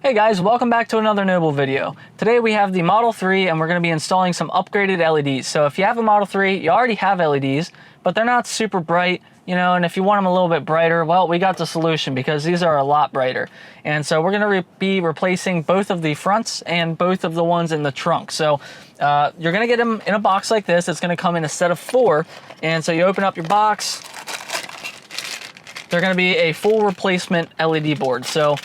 Hey guys, welcome back to another Noble video. Today we have the Model 3 and we're going to be installing some upgraded LEDs. So if you have a Model 3, you already have LEDs, but they're not super bright, you know, and if you want them a little bit brighter, well, we got the solution because these are a lot brighter. And so we're going to be replacing both of the fronts and both of the ones in the trunk. So you're going to get them in a box like this. It's going to come in a set of 4. And so you open up your box. They're going to be a full replacement LED board. So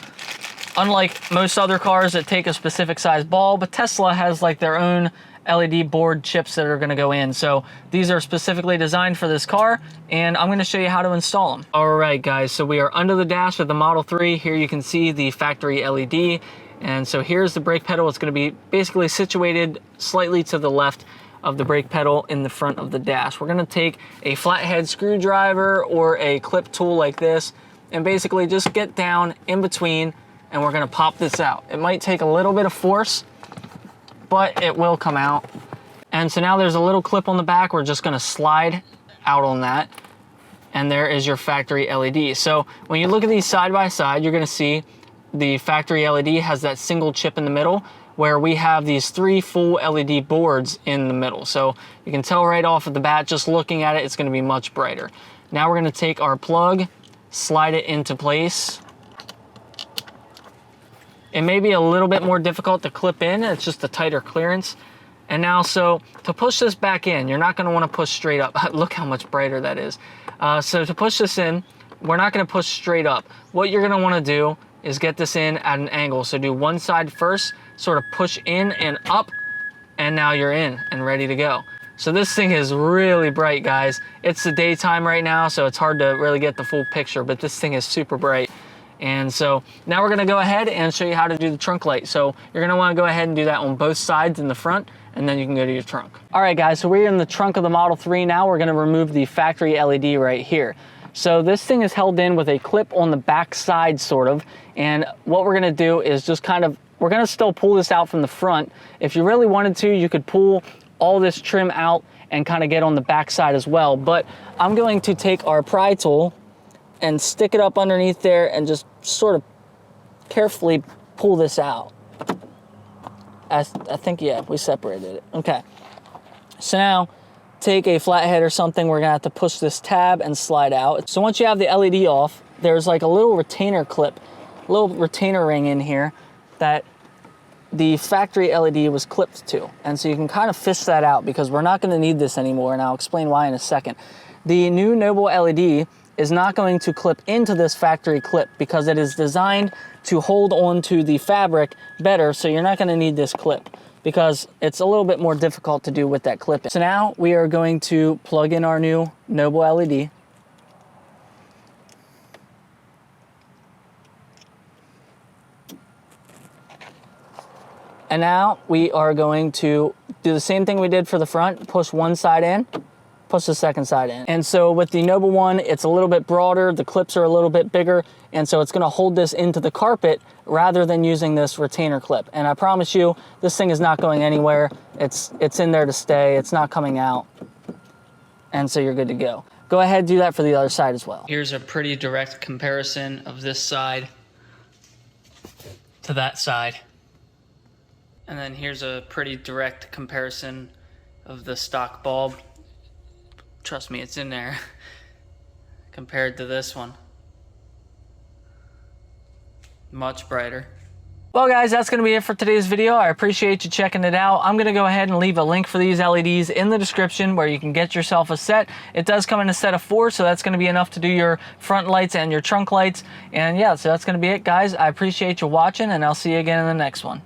unlike most other cars that take a specific size bulb, Tesla has like their own LED board chips that are going to go in. So these are specifically designed for this car, and I'm going to show you how to install them. All right, guys, so we are under the dash of the Model 3. Here you can see the factory LED. And so here's the brake pedal. It's going to be basically situated slightly to the left of the brake pedal in the front of the dash. We're going to take a flathead screwdriver or a clip tool like this and basically just get down in between, and we're gonna pop this out. It might take a little bit of force, but it will come out. And so now there's a little clip on the back. We're just gonna slide out on that. And there is your factory LED. So when you look at these side by side, you're gonna see the factory LED has that single chip in the middle, where we have these 3 full LED boards in the middle. So you can tell right off of the bat, just looking at it, it's gonna be much brighter. Now we're gonna take our plug, slide it into place. It may be a little bit more difficult to clip in. It's just a tighter clearance. And now, so to push this back in, you're not gonna wanna push straight up. Look how much brighter that is. So to push this in, we're not gonna push straight up. What you're gonna wanna do is get this in at an angle. So do one side first, sort of push in and up, and now you're in and ready to go. So this thing is really bright, guys. It's the daytime right now, so it's hard to really get the full picture, but this thing is super bright. And so now we're gonna go ahead and show you how to do the trunk light. So you're gonna wanna go ahead and do that on both sides in the front, and then you can go to your trunk. All right, guys, so we're in the trunk of the Model 3 now. We're gonna remove the factory LED right here. So this thing is held in with a clip on the back side, sort of. And what we're gonna do is just kind of, we're gonna still pull this out from the front. If you really wanted to, you could pull all this trim out and kind of get on the back side as well. But I'm going to take our pry tool and stick it up underneath there and just sort of carefully pull this out. I think, yeah, we separated it. Okay. So now take a flathead or something. We're gonna have to push this tab and slide out. So once you have the LED off, there's like a little retainer clip, a little retainer ring in here that the factory LED was clipped to. And so you can kind of fish that out because we're not gonna need this anymore, and I'll explain why in a second. The new Noble LED is not going to clip into this factory clip because it is designed to hold on to the fabric better, so you're not gonna need this clip because it's a little bit more difficult to do with that clip. So now we are going to plug in our new Noble LED. And now we are going to do the same thing we did for the front, push one side in, push the second side in. And so with the Noble one, it's a little bit broader, the clips are a little bit bigger, and so it's gonna hold this into the carpet rather than using this retainer clip. And I promise you, this thing is not going anywhere. It's in there to stay, it's not coming out. And so you're good to go. Go ahead and do that for the other side as well. Here's a pretty direct comparison of this side to that side. And then here's a pretty direct comparison of the stock bulb. Trust me, it's in there compared to this one. Much brighter. Well, guys, that's going to be it for today's video. I appreciate you checking it out. I'm going to go ahead and leave a link for these LEDs in the description where you can get yourself a set. It does come in a set of 4, so that's going to be enough to do your front lights and your trunk lights. And yeah, so that's going to be it, guys. I appreciate you watching, and I'll see you again in the next one.